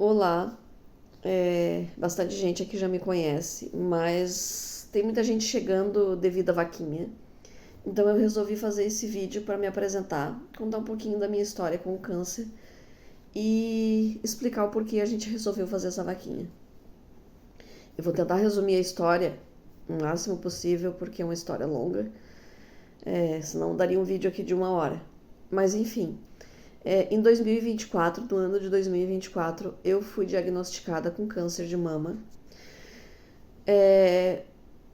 Olá, bastante gente aqui já me conhece, mas tem muita gente chegando devido à vaquinha. Então eu resolvi fazer esse vídeo para me apresentar, contar um pouquinho da minha história com o câncer e explicar o porquê a gente resolveu fazer essa vaquinha. Eu vou tentar resumir a história o máximo possível, porque é uma história longa, senão daria um vídeo aqui de 1 hora. Mas enfim, em 2024, no ano de 2024, eu fui diagnosticada com câncer de mama.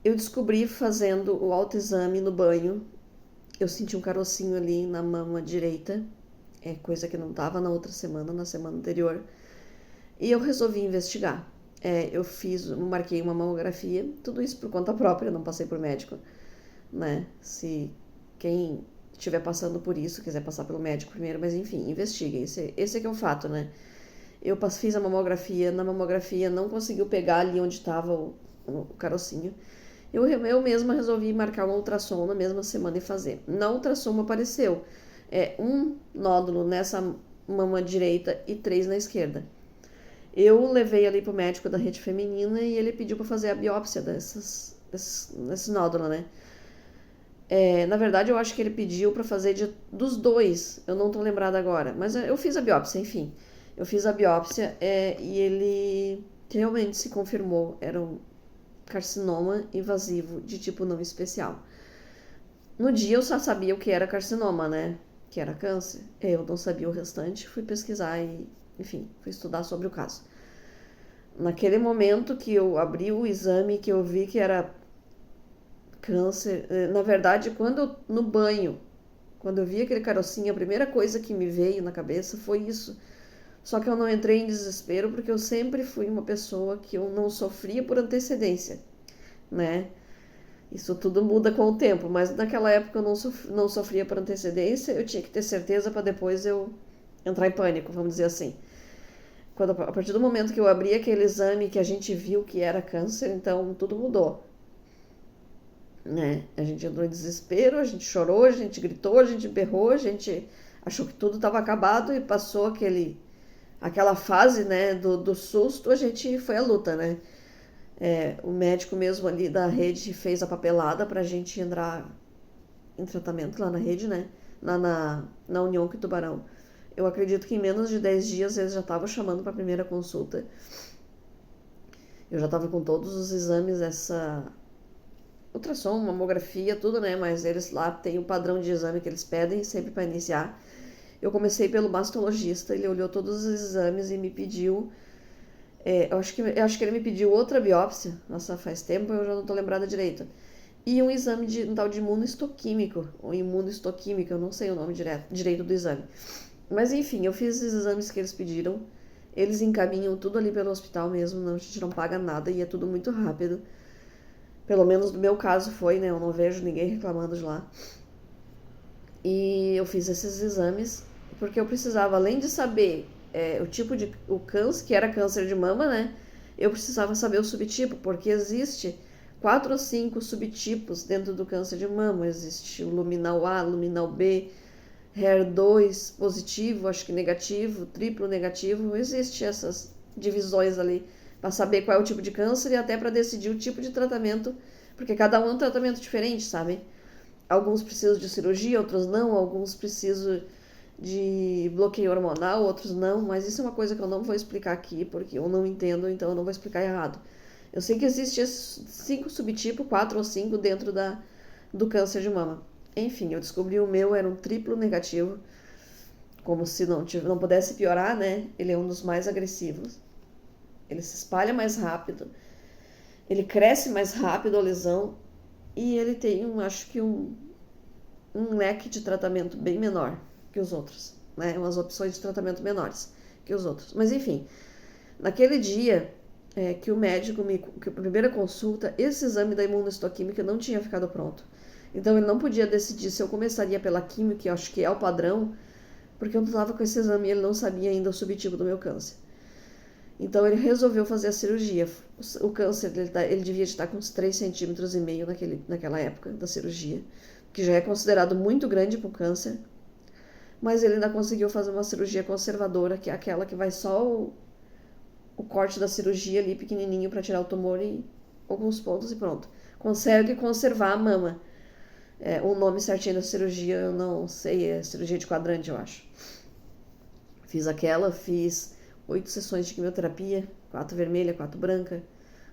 Eu descobri fazendo o autoexame no banho. Eu senti um carocinho ali na mama direita, coisa que não estava na outra semana, na semana anterior. E eu resolvi investigar. Marquei uma mamografia, tudo isso por conta própria, não passei por médico, né? Se quem estiver passando por isso, quiser passar pelo médico primeiro, mas enfim, investiguem. Esse é que é o fato, né? Eu fiz a mamografia, na mamografia não conseguiu pegar ali onde estava o carocinho. Eu mesma resolvi marcar um ultrassom na mesma semana e fazer. Na ultrassom apareceu um nódulo nessa mama direita e 3 na esquerda. Eu levei ali pro médico da rede feminina e ele pediu para fazer a biópsia desse nódulo, né? Na verdade, eu acho que ele pediu para fazer dos dois. Eu não tô lembrada agora, mas eu fiz a biópsia, enfim. Eu fiz a biópsia e ele realmente se confirmou. Era um carcinoma invasivo de tipo não especial. No dia eu só sabia o que era carcinoma, né? Que era câncer. Eu não sabia o restante, fui pesquisar e, enfim, fui estudar sobre o caso. Naquele momento que eu abri o exame, que eu vi que era câncer, na verdade, no banho, quando eu vi aquele carocinho, a primeira coisa que me veio na cabeça foi isso. Só que eu não entrei em desespero porque eu sempre fui uma pessoa que eu não sofria por antecedência, né? Isso tudo muda com o tempo, mas naquela época eu não sofria por antecedência, eu tinha que ter certeza para depois eu entrar em pânico, vamos dizer assim. A partir do momento que eu abri aquele exame que a gente viu que era câncer, então tudo mudou, né? A gente entrou em desespero, a gente chorou, a gente gritou, a gente berrou, a gente achou que tudo estava acabado e passou aquela fase, né, do susto, a gente foi à luta, né? O médico mesmo ali da rede fez a papelada pra gente entrar em tratamento lá na rede, né? Na União que Tubarão. Eu acredito que em menos de 10 dias eles já estavam chamando para a primeira consulta. Eu já estava com todos os exames, ultrassom, mamografia, tudo, né? Mas eles lá têm o padrão de exame que eles pedem sempre para iniciar. Eu comecei pelo mastologista, ele olhou todos os exames e me pediu. Eu acho que ele me pediu outra biópsia. Nossa, faz tempo, eu já não tô lembrada direito. E um exame um tal de imunohistoquímico, ou imunohistoquímica, eu não sei o nome direito do exame. Mas enfim, eu fiz os exames que eles pediram. Eles encaminham tudo ali pelo hospital mesmo, não, a gente não paga nada e é tudo muito rápido. Pelo menos no meu caso foi, né? Eu não vejo ninguém reclamando de lá. E eu fiz esses exames porque eu precisava, além de saber o câncer, que era câncer de mama, né? Eu precisava saber o subtipo, porque existe 4 ou 5 subtipos dentro do câncer de mama. Existe o luminal A, luminal B, HER2 positivo, acho que negativo, triplo negativo. Existe essas divisões ali para saber qual é o tipo de câncer e até para decidir o tipo de tratamento, porque cada um é um tratamento diferente, sabe? Alguns precisam de cirurgia, outros não, alguns precisam de bloqueio hormonal, outros não, mas isso é uma coisa que eu não vou explicar aqui, porque eu não entendo, então eu não vou explicar errado. Eu sei que existe esses 5 subtipos, 4 ou 5 dentro do câncer de mama. Enfim, eu descobri o meu era um triplo negativo, como se não pudesse piorar, né? Ele é um dos mais agressivos. Ele se espalha mais rápido, ele cresce mais rápido a lesão e ele tem, acho que um leque de tratamento bem menor que os outros, né? Umas opções de tratamento menores que os outros. Mas enfim, naquele dia que o médico que a primeira consulta, esse exame da imunohistoquímica não tinha ficado pronto. Então ele não podia decidir se eu começaria pela química, que eu acho que é o padrão, porque eu não estava com esse exame e ele não sabia ainda o subtipo do meu câncer. Então ele resolveu fazer a cirurgia. O câncer ele devia estar com uns 3,5 cm naquela época da cirurgia, que já é considerado muito grande para o câncer. Mas ele ainda conseguiu fazer uma cirurgia conservadora, que é aquela que vai só o corte da cirurgia ali pequenininho para tirar o tumor e alguns pontos e pronto. Consegue conservar a mama. O nome certinho da cirurgia eu não sei, é cirurgia de quadrante, eu acho. Fiz 8 sessões de quimioterapia, 4 vermelha, 4 branca,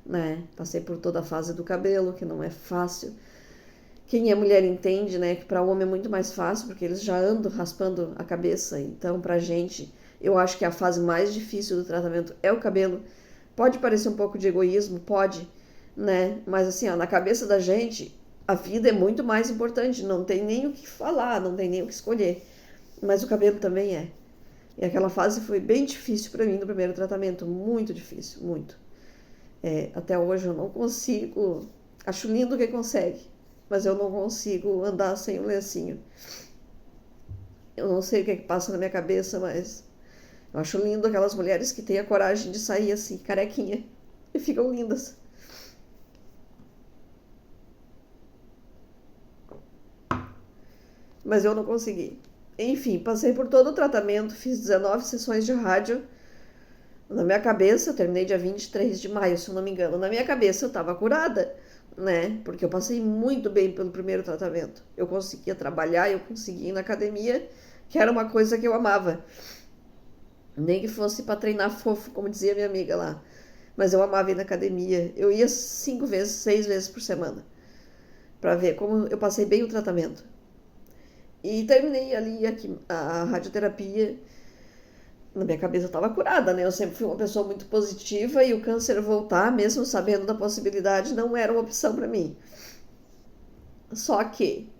né? Passei por toda a fase do cabelo, que não é fácil. Quem é mulher entende, né, que para o homem é muito mais fácil, porque eles já andam raspando a cabeça. Então, pra gente, eu acho que a fase mais difícil do tratamento é o cabelo. Pode parecer um pouco de egoísmo, pode, né? Mas assim, ó, na cabeça da gente, a vida é muito mais importante. Não tem nem o que falar, não tem nem o que escolher. Mas o cabelo também é. E aquela fase foi bem difícil para mim no primeiro tratamento, muito difícil, muito. Até hoje eu não consigo. Acho lindo quem consegue, mas eu não consigo andar sem o lencinho. Eu não sei o que é que passa na minha cabeça, mas eu acho lindo aquelas mulheres que têm a coragem de sair assim, carequinha, e ficam lindas. Mas eu não consegui. Enfim, passei por todo o tratamento, fiz 19 sessões de rádio. Na minha cabeça, eu terminei dia 23 de maio, se eu não me engano. Na minha cabeça eu estava curada, né? Porque eu passei muito bem pelo primeiro tratamento. Eu conseguia trabalhar, eu conseguia ir na academia, que era uma coisa que eu amava. Nem que fosse para treinar fofo, como dizia minha amiga lá. Mas eu amava ir na academia. Eu ia 5 vezes, 6 vezes por semana, para ver como eu passei bem o tratamento. E terminei ali a radioterapia. Na minha cabeça eu estava curada, né? Eu sempre fui uma pessoa muito positiva e o câncer voltar, mesmo sabendo da possibilidade, não era uma opção para mim. Só que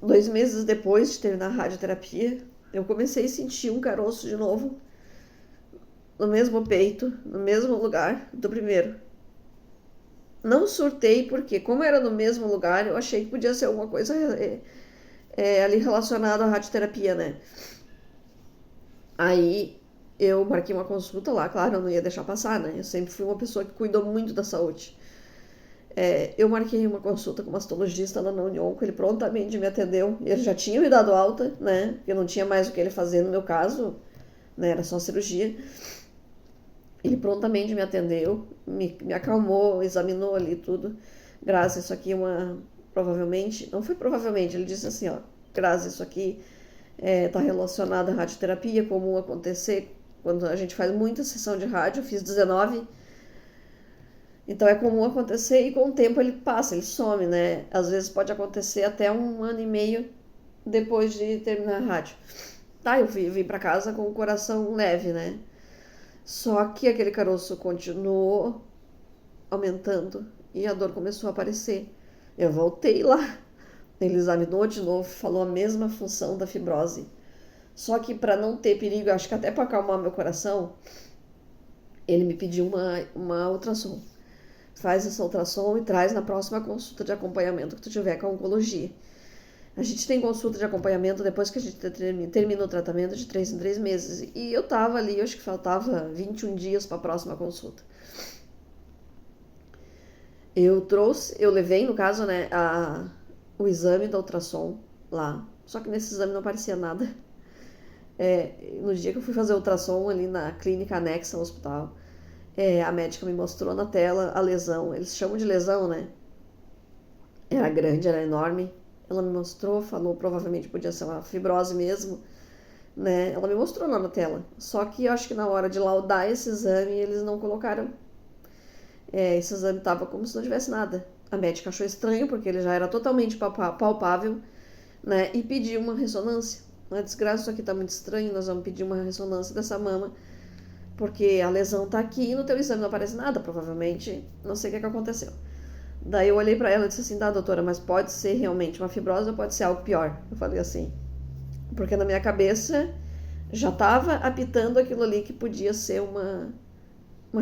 2 meses depois de terminar a radioterapia, eu comecei a sentir um caroço de novo no mesmo peito, no mesmo lugar do primeiro. Não surtei porque, como era no mesmo lugar, eu achei que podia ser alguma coisa ali relacionada à radioterapia, né? Aí eu marquei uma consulta lá, claro, eu não ia deixar passar, né? Eu sempre fui uma pessoa que cuidou muito da saúde. Eu marquei uma consulta com o mastologista lá na União, ele prontamente me atendeu. Ele já tinha me dado alta, né? Eu não tinha mais o que ele fazer no meu caso, né? Era só cirurgia. Ele prontamente me atendeu, me acalmou, examinou ali tudo. Graças, isso aqui é provavelmente, não foi provavelmente, ele disse assim, ó, Graças, isso aqui está relacionado à radioterapia, comum acontecer quando a gente faz muita sessão de rádio, eu fiz 19, então é comum acontecer e com o tempo ele passa, ele some, né? Às vezes pode acontecer até 1 ano e meio depois de terminar a rádio. Tá, eu vim pra casa com o coração leve, né? Só que aquele caroço continuou aumentando e a dor começou a aparecer. Eu voltei lá, ele examinou de novo, falou a mesma função da fibrose. Só que para não ter perigo, acho que até para acalmar meu coração, ele me pediu uma ultrassom. Faz essa ultrassom e traz na próxima consulta de acompanhamento que tu tiver com a oncologia. A gente tem consulta de acompanhamento depois que a gente termina o tratamento de 3 em 3 meses. E eu tava ali, acho que faltava 21 dias para a próxima consulta. Eu levei, no caso, né, o exame da ultrassom lá. Só que nesse exame não aparecia nada. No dia que eu fui fazer o ultrassom ali na clínica anexa ao hospital, a médica me mostrou na tela a lesão. Eles chamam de lesão, né? Era grande, era enorme. Ela me mostrou, falou provavelmente podia ser uma fibrose mesmo, né? Ela me mostrou lá na tela. Só que eu acho que na hora de laudar esse exame, eles não colocaram. Esse exame tava como se não tivesse nada. A médica achou estranho, porque ele já era totalmente palpável, né? E pediu uma ressonância. Ela disse, Graça, isso aqui tá muito estranho, nós vamos pedir uma ressonância dessa mama, porque a lesão tá aqui e no teu exame não aparece nada, provavelmente, não sei o que aconteceu. Daí eu olhei pra ela e disse assim, tá, doutora, mas pode ser realmente uma fibrose ou pode ser algo pior? Eu falei assim, porque na minha cabeça já tava apitando aquilo ali que podia ser uma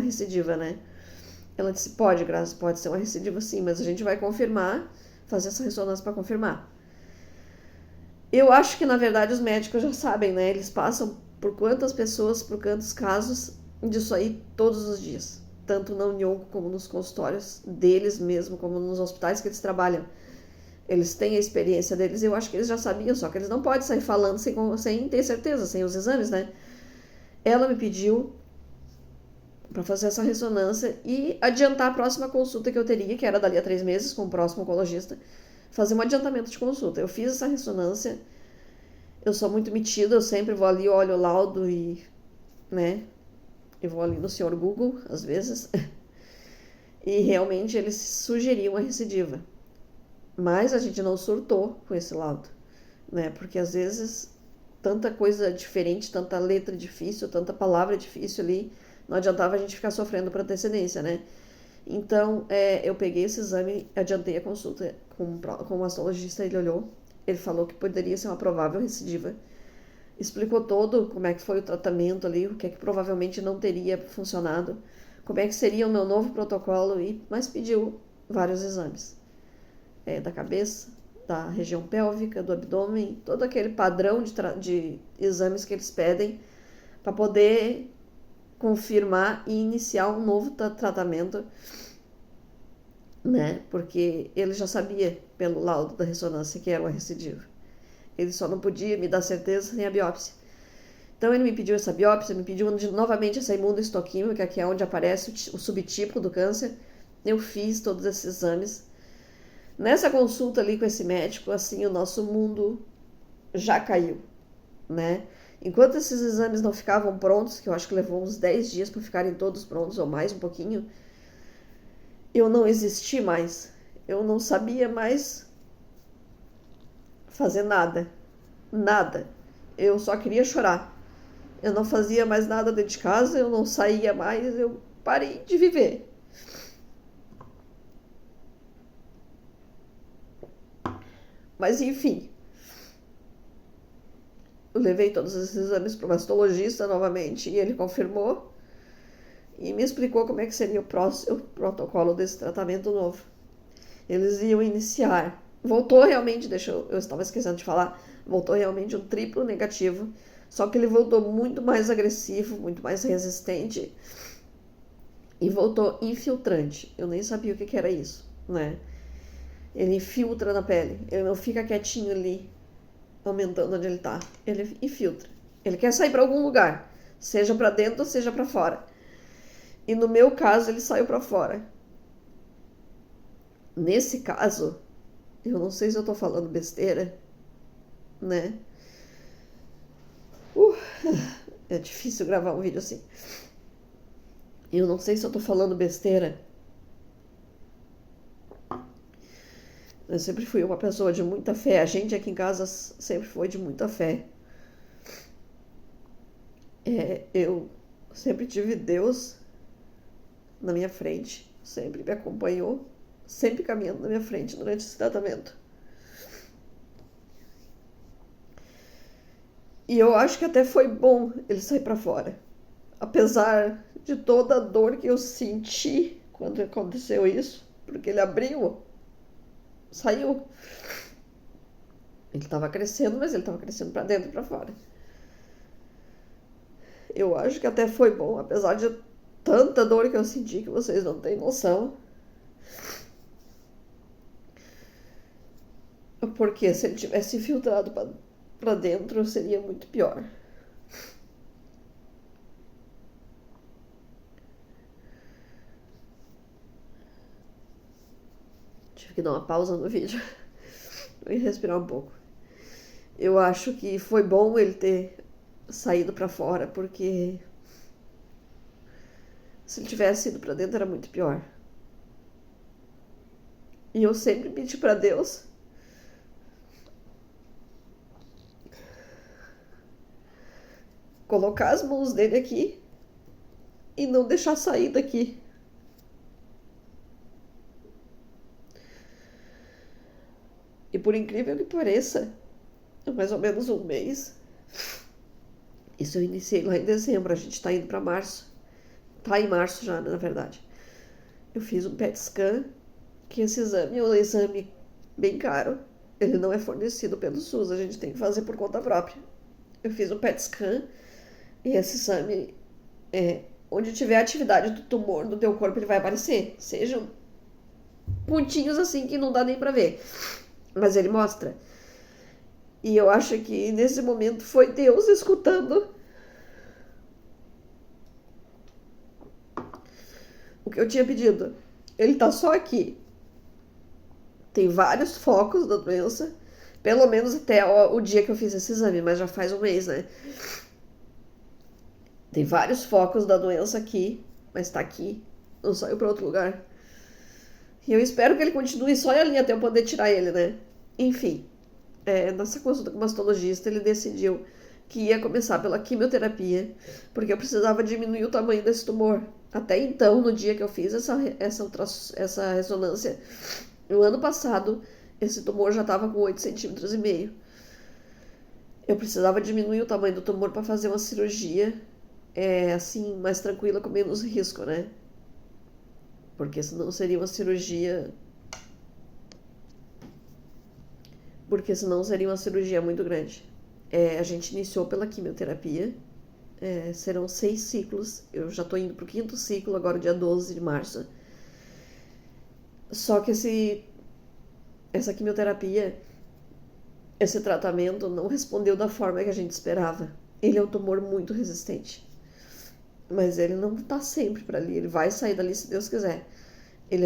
recidiva, né? Ela disse, pode, Graça, pode ser uma recidiva sim, mas a gente vai confirmar, fazer essa ressonância para confirmar. Eu acho que, na verdade, os médicos já sabem, né? Eles passam por quantas pessoas, por quantos casos disso aí todos os dias. Tanto na União como nos consultórios deles mesmo, como nos hospitais que eles trabalham. Eles têm a experiência deles e eu acho que eles já sabiam, só que eles não podem sair falando sem ter certeza, sem os exames, né? Ela me pediu para fazer essa ressonância e adiantar a próxima consulta que eu teria, que era dali a 3 meses, com o próximo oncologista, fazer um adiantamento de consulta. Eu fiz essa ressonância, eu sou muito metida, eu sempre vou ali, olho o laudo e, né, eu vou ali no senhor Google, às vezes, e realmente eles sugeriam a recidiva. Mas a gente não surtou com esse laudo, né, porque às vezes tanta coisa diferente, tanta letra difícil, tanta palavra difícil ali, não adiantava a gente ficar sofrendo por antecedência, né? Então, eu peguei esse exame, adiantei a consulta com o mastologista, ele olhou, ele falou que poderia ser uma provável recidiva, explicou todo como é que foi o tratamento ali, o que é que provavelmente não teria funcionado, como é que seria o meu novo protocolo, mas pediu vários exames, da cabeça, da região pélvica, do abdômen, todo aquele padrão de exames que eles pedem para poder confirmar e iniciar um novo tratamento, né? Porque ele já sabia pelo laudo da ressonância que era uma recidiva. Ele só não podia me dar certeza sem a biópsia. Então ele me pediu essa biópsia, me pediu novamente essa imunohistoquímica, que é onde aparece o subtipo do câncer. Eu fiz todos esses exames. Nessa consulta ali com esse médico, assim, o nosso mundo já caiu, né? Enquanto esses exames não ficavam prontos, que eu acho que levou uns 10 dias para ficarem todos prontos, ou mais um pouquinho, eu não existi mais. Eu não sabia mais fazer nada. Nada. Eu só queria chorar. Eu não fazia mais nada dentro de casa, eu não saía mais, eu parei de viver. Mas enfim, eu levei todos esses exames para o mastologista novamente e ele confirmou e me explicou como é que seria o protocolo desse tratamento novo. Eles iam iniciar. Voltou realmente, eu estava esquecendo de falar, voltou realmente um triplo negativo, só que ele voltou muito mais agressivo, muito mais resistente e voltou infiltrante. Eu nem sabia o que era isso, né? Ele infiltra na pele, ele não fica quietinho ali, aumentando onde ele tá. Ele infiltra. Ele quer sair para algum lugar, seja para dentro ou seja para fora. E no meu caso, ele saiu para fora. Nesse caso, eu não sei se eu tô falando besteira, né? É difícil gravar um vídeo assim. Eu não sei se eu tô falando besteira. Eu sempre fui uma pessoa de muita fé. A gente aqui em casa sempre foi de muita fé. Eu sempre tive Deus na minha frente. Sempre me acompanhou. Sempre caminhando na minha frente durante esse tratamento. E eu acho que até foi bom ele sair pra fora. Apesar de toda a dor que eu senti quando aconteceu isso. Porque ele abriu, saiu. Ele estava crescendo, mas ele estava crescendo para dentro e para fora. Eu acho que até foi bom, apesar de tanta dor que eu senti que vocês não têm noção. Porque se ele tivesse infiltrado para dentro, seria muito pior. Tive que dar uma pausa no vídeo e respirar um pouco. Eu acho que foi bom ele ter saído para fora, porque se ele tivesse ido para dentro era muito pior. E eu sempre pedi para Deus colocar as mãos dele aqui e não deixar sair daqui. E por incrível que pareça, há mais ou menos um mês, isso eu iniciei lá em dezembro, a gente tá indo para março. Tá em março já, na verdade. Eu fiz um PET scan, que esse exame é um exame bem caro. Ele não é fornecido pelo SUS, a gente tem que fazer por conta própria. Eu fiz um PET scan e esse exame, onde tiver atividade do tumor no teu corpo, ele vai aparecer. Sejam pontinhos assim que não dá nem pra ver. Mas ele mostra. E eu acho que nesse momento foi Deus escutando o que eu tinha pedido. Ele tá só aqui. Tem vários focos da doença, pelo menos até o dia que eu fiz esse exame, mas já faz um mês, né? Tem vários focos da doença aqui, mas tá aqui, não saiu pra outro lugar. E eu espero que ele continue só ali até eu poder tirar ele, né? Enfim, nessa consulta com o mastologista, ele decidiu que ia começar pela quimioterapia, porque eu precisava diminuir o tamanho desse tumor. Até então, no dia que eu fiz essa ressonância, no ano passado, esse tumor já estava com 8,5 cm. Eu precisava diminuir o tamanho do tumor para fazer uma cirurgia, assim, mais tranquila, com menos risco, né? Porque senão seria uma cirurgia... Porque senão seria uma cirurgia muito grande. A gente iniciou pela quimioterapia. Serão 6 ciclos. Eu já estou indo para o 5º ciclo, agora dia 12 de março. Só que essa quimioterapia, esse tratamento não respondeu da forma que a gente esperava. Ele é um tumor muito resistente. Mas ele não está sempre para ali. Ele vai sair dali se Deus quiser.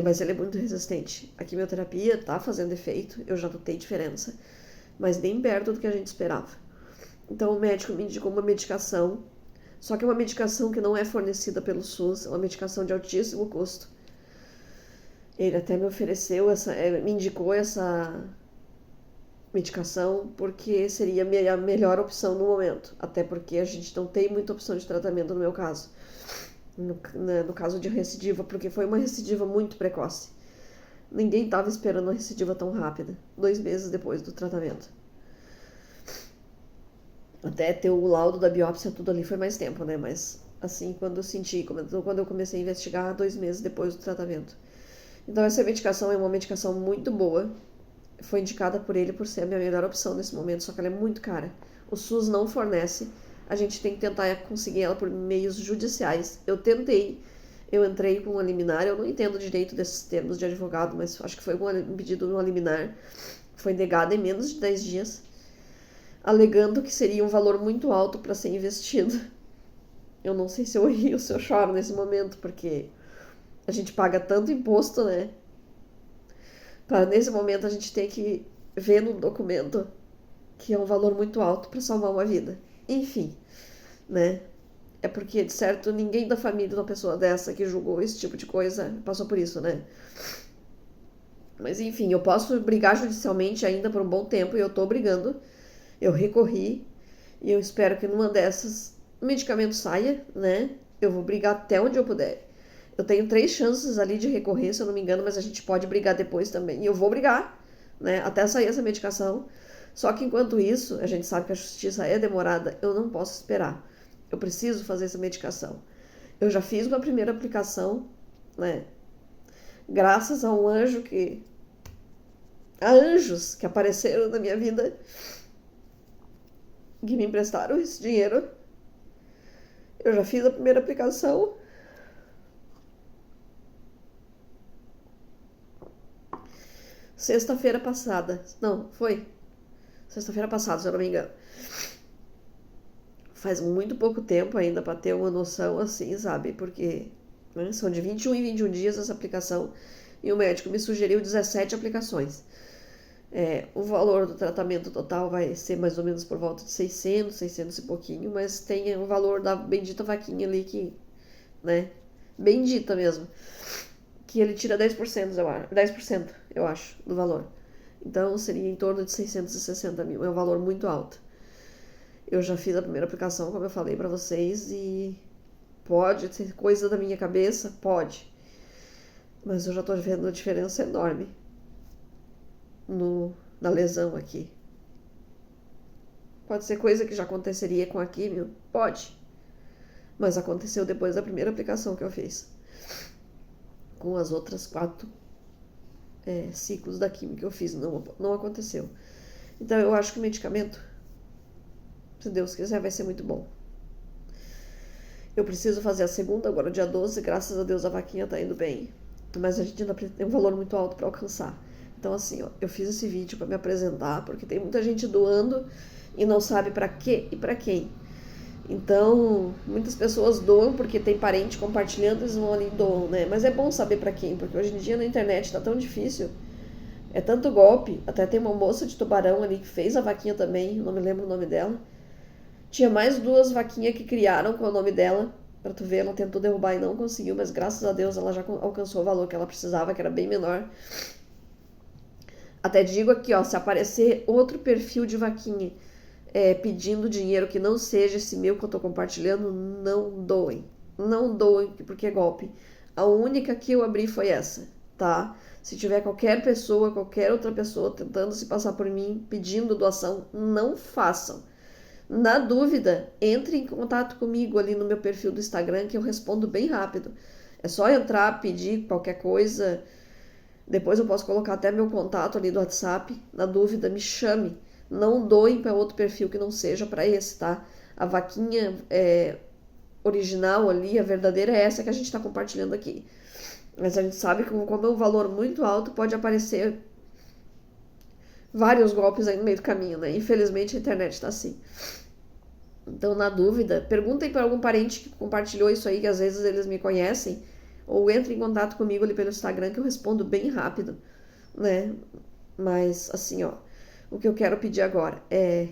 Mas ele é muito resistente. A quimioterapia está fazendo efeito. Eu já notei diferença. Mas nem perto do que a gente esperava. Então o médico me indicou uma medicação. Só que é uma medicação que não é fornecida pelo SUS. É uma medicação de altíssimo custo. Ele até me ofereceu, me indicou essa medicação porque seria a melhor opção no momento. Até porque a gente não tem muita opção de tratamento no meu caso. No caso de recidiva, porque foi uma recidiva muito precoce. Ninguém estava esperando uma recidiva tão rápida, 2 meses depois do tratamento. Até ter o laudo da biópsia, tudo ali foi mais tempo, né? Mas assim, quando eu comecei a investigar, 2 meses depois do tratamento. Então essa medicação é uma medicação muito boa. Foi indicada por ele por ser a minha melhor opção nesse momento, só que ela é muito cara. O SUS não fornece. A gente tem que tentar conseguir ela por meios judiciais. Eu tentei, eu entrei com uma liminar, eu não entendo direito desses termos de advogado, mas acho que foi um pedido de uma liminar. Foi negada em menos de 10 dias, alegando que seria um valor muito alto para ser investido. Eu não sei se eu rio ou se eu choro nesse momento, porque a gente paga tanto imposto, né? Para nesse momento a gente ter que ver no documento que é um valor muito alto para salvar uma vida. Enfim, né? É porque, de certo, ninguém da família de uma pessoa dessa que julgou esse tipo de coisa passou por isso, né? Mas, enfim, eu posso brigar judicialmente ainda por um bom tempo e eu tô brigando. Eu recorri e eu espero que numa dessas o medicamento saia, né? Eu vou brigar até onde eu puder. Eu tenho 3 chances ali de recorrer, se eu não me engano, mas a gente pode brigar depois também. E eu vou brigar, né? Até sair essa medicação. Só que enquanto isso, a gente sabe que a justiça é demorada, eu não posso esperar. Eu preciso fazer essa medicação. Eu já fiz uma primeira aplicação, né? Graças a um anjo a anjos que apareceram na minha vida, que me emprestaram esse dinheiro. Eu já fiz a primeira aplicação. Sexta-feira passada. Não, foi sexta-feira passada, se eu não me engano. Faz muito pouco tempo ainda para ter uma noção assim, sabe? Porque são de 21 em 21 dias essa aplicação e o médico me sugeriu 17 aplicações. O valor do tratamento total vai ser mais ou menos por volta de 600 e pouquinho, mas tem o valor da bendita vaquinha ali que, né? Bendita mesmo. Que ele tira 10%, 10%, eu acho, do valor. Então seria em torno de 660 mil. É um valor muito alto. Eu já fiz a primeira aplicação, como eu falei pra vocês, e pode ser coisa da minha cabeça? Pode. Mas eu já tô vendo uma diferença enorme na lesão aqui. Pode ser coisa que já aconteceria com a químio? Pode. Mas aconteceu depois da primeira aplicação que eu fiz. Com as outras 4 ciclos da química que eu fiz, não aconteceu. Então eu acho que o medicamento, se Deus quiser, vai ser muito bom. Eu preciso fazer a segunda agora, dia 12, graças a Deus a vaquinha tá indo bem. Mas a gente ainda tem um valor muito alto para alcançar. Então assim, ó, eu fiz esse vídeo para me apresentar, porque tem muita gente doando e não sabe para quê e para quem. Então, muitas pessoas doam porque tem parente compartilhando, eles vão ali e doam, né? Mas é bom saber pra quem, porque hoje em dia na internet tá tão difícil. É tanto golpe. Até tem uma moça de Tubarão ali que fez a vaquinha também, eu não me lembro o nome dela. Tinha mais duas vaquinhas que criaram com o nome dela. Pra tu ver, ela tentou derrubar e não conseguiu, mas graças a Deus ela já alcançou o valor que ela precisava, que era bem menor. Até digo aqui, ó, se aparecer outro perfil de vaquinha pedindo dinheiro que não seja esse meu que eu tô compartilhando, não doem. Não doem, porque é golpe. A única que eu abri foi essa, tá? Se tiver qualquer pessoa, qualquer outra pessoa tentando se passar por mim, pedindo doação, não façam. Na dúvida, entre em contato comigo ali no meu perfil do Instagram, que eu respondo bem rápido. É só entrar, pedir qualquer coisa. Depois eu posso colocar até meu contato ali do WhatsApp. Na dúvida, me chame. Não doem para outro perfil que não seja para esse, tá? A vaquinha original ali, a verdadeira, é essa que a gente está compartilhando aqui. Mas a gente sabe que como é um valor muito alto, pode aparecer vários golpes aí no meio do caminho, né? Infelizmente a internet está assim. Então, na dúvida, perguntem para algum parente que compartilhou isso aí, que às vezes eles me conhecem, ou entre em contato comigo ali pelo Instagram, que eu respondo bem rápido, né? Mas, assim, ó, o que eu quero pedir agora é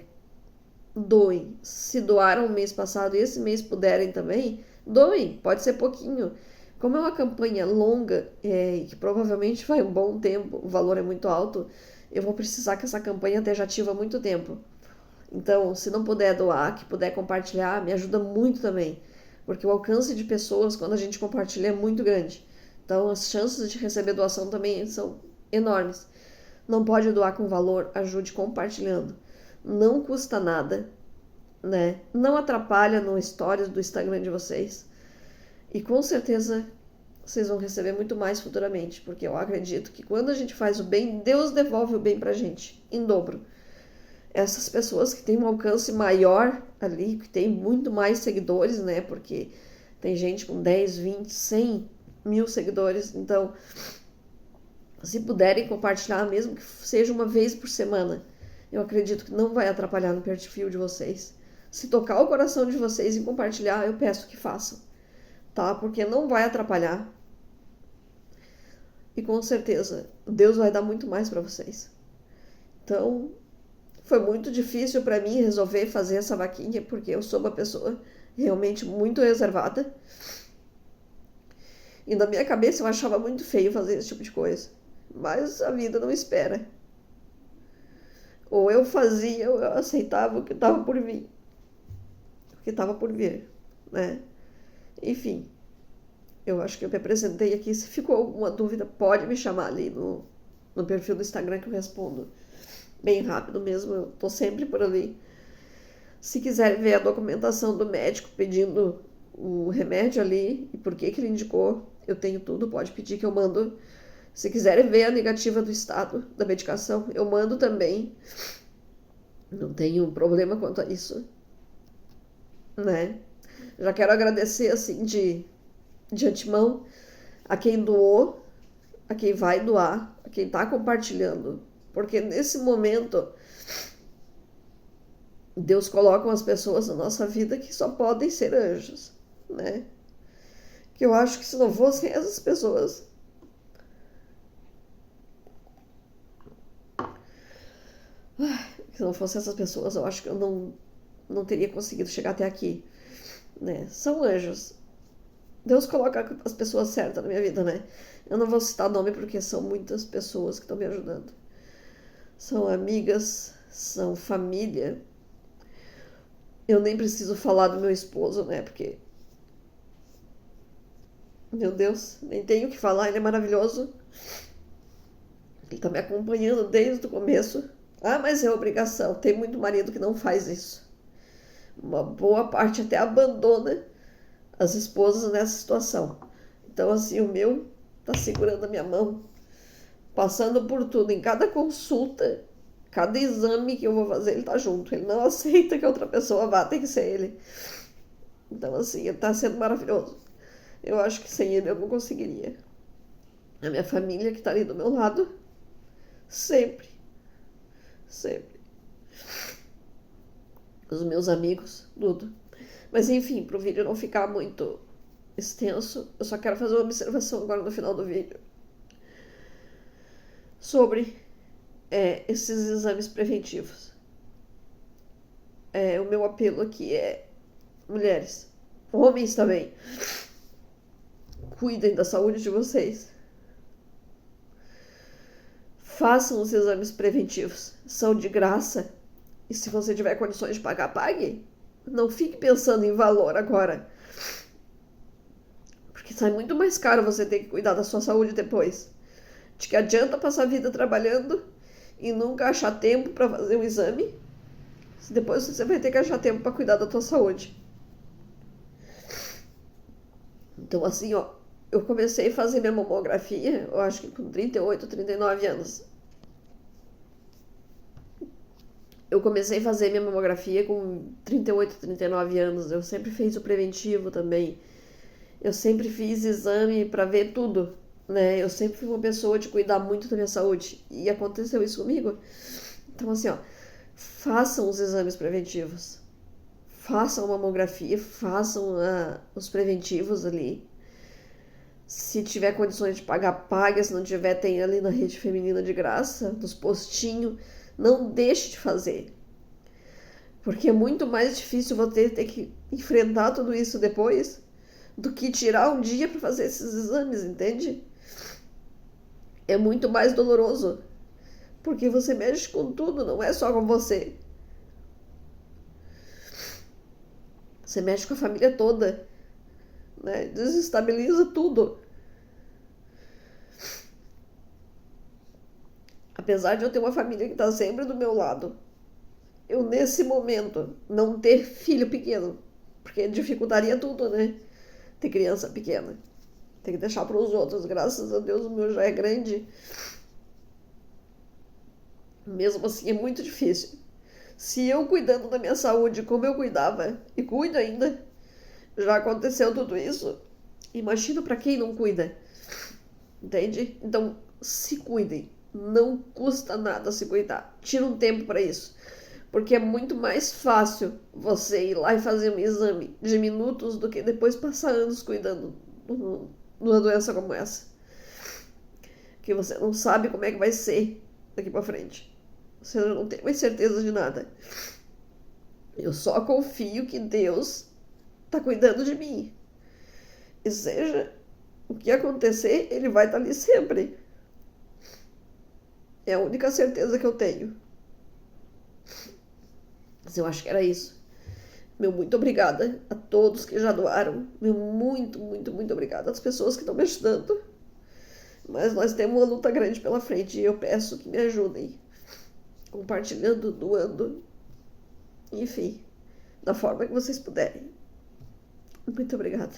doem. Se doaram o mês passado e esse mês puderem também, doem. Pode ser pouquinho. Como é uma campanha longa e que provavelmente vai um bom tempo, o valor é muito alto, eu vou precisar que essa campanha esteja ativa há muito tempo. Então, se não puder doar, que puder compartilhar, me ajuda muito também. Porque o alcance de pessoas, quando a gente compartilha, é muito grande. Então, as chances de receber doação também são enormes. Não pode doar com valor, ajude compartilhando. Não custa nada, né? Não atrapalha no stories do Instagram de vocês. E com certeza vocês vão receber muito mais futuramente, porque eu acredito que quando a gente faz o bem, Deus devolve o bem pra gente, em dobro. Essas pessoas que têm um alcance maior ali, que tem muito mais seguidores, né? Porque tem gente com 10, 20, 100 mil seguidores. Então, se puderem compartilhar, mesmo que seja uma vez por semana, eu acredito que não vai atrapalhar no perfil de vocês. Se tocar o coração de vocês em compartilhar, eu peço que façam, tá? Porque não vai atrapalhar. E com certeza, Deus vai dar muito mais para vocês. Então, foi muito difícil para mim resolver fazer essa vaquinha, porque eu sou uma pessoa realmente muito reservada. E na minha cabeça eu achava muito feio fazer esse tipo de coisa. Mas a vida não espera. Ou eu fazia, ou eu aceitava o que estava por vir. O que estava por vir, né? Enfim, eu acho que eu me apresentei aqui. Se ficou alguma dúvida, pode me chamar ali no perfil do Instagram que eu respondo bem rápido mesmo. Eu tô sempre por ali. Se quiserem ver a documentação do médico pedindo o remédio ali e por que ele indicou, eu tenho tudo, pode pedir que eu mando. Se quiserem ver a negativa do estado da medicação, eu mando também. Não tenho problema quanto a isso, né? Já quero agradecer, assim, de antemão a quem doou, a quem vai doar, a quem tá compartilhando. Porque nesse momento, Deus coloca umas pessoas na nossa vida que só podem ser anjos, né? Que eu acho que se não fossem essas pessoas, se não fossem essas pessoas, eu acho que eu não teria conseguido chegar até aqui, né? São anjos. Deus coloca as pessoas certas na minha vida, né? Eu não vou citar nome porque são muitas pessoas que estão me ajudando. São amigas, são família. Eu nem preciso falar do meu esposo, né? Porque, meu Deus, nem tenho o que falar, ele é maravilhoso. Ele tá me acompanhando desde o começo. Ah, mas é obrigação. Tem muito marido que não faz isso. Uma boa parte até abandona as esposas nessa situação. Então, assim, o meu tá segurando a minha mão, passando por tudo. Em cada consulta, cada exame que eu vou fazer, ele tá junto. Ele não aceita que outra pessoa vá, tem que ser ele. Então, assim, ele tá sendo maravilhoso. Eu acho que sem ele eu não conseguiria. A minha família que tá ali do meu lado, sempre, sempre. Os meus amigos, tudo. Mas enfim, para o vídeo não ficar muito extenso, eu só quero fazer uma observação agora no final do vídeo sobre esses exames preventivos. O meu apelo aqui é: mulheres, homens também, cuidem da saúde de vocês. Façam os exames preventivos, são de graça. E se você tiver condições de pagar, pague. Não fique pensando em valor agora. Porque sai muito mais caro você ter que cuidar da sua saúde depois. De que adianta passar a vida trabalhando e nunca achar tempo para fazer um exame, se depois você vai ter que achar tempo para cuidar da tua saúde. Então assim, ó, eu comecei a fazer minha mamografia, eu acho que com 38, 39 anos. Eu comecei a fazer minha mamografia com 38, 39 anos. Eu sempre fiz o preventivo também. Eu sempre fiz exame para ver tudo, né? Eu sempre fui uma pessoa de cuidar muito da minha saúde. E aconteceu isso comigo. Então, assim, ó, façam os exames preventivos. Façam a mamografia, façam os preventivos ali. Se tiver condições de pagar, pague. Se não tiver, tem ali na rede feminina de graça, nos postinhos. Não deixe de fazer. Porque é muito mais difícil você ter que enfrentar tudo isso depois do que tirar um dia para fazer esses exames, entende? É muito mais doloroso. Porque você mexe com tudo, não é só com você. Você mexe com a família toda, né? Desestabiliza tudo. Apesar de eu ter uma família que está sempre do meu lado, eu nesse momento não ter filho pequeno, porque dificultaria tudo, né? Ter criança pequena. Tem que deixar para os outros. Graças a Deus o meu já é grande. Mesmo assim é muito difícil. Se eu cuidando da minha saúde como eu cuidava, e cuido ainda, já aconteceu tudo isso, imagina para quem não cuida. Entende? Então se cuidem. Não custa nada se cuidar. Tira um tempo para isso. Porque é muito mais fácil você ir lá e fazer um exame de minutos do que depois passar anos cuidando numa doença como essa. Que você não sabe como é que vai ser daqui para frente. Você não tem mais certeza de nada. Eu só confio que Deus está cuidando de mim. E seja o que acontecer, Ele vai estar ali sempre. É a única certeza que eu tenho. Mas eu acho que era isso. Meu muito obrigada a todos que já doaram. Meu muito, muito, muito obrigada às pessoas que estão me ajudando. Mas nós temos uma luta grande pela frente e eu peço que me ajudem. Compartilhando, doando. Enfim, da forma que vocês puderem. Muito obrigada.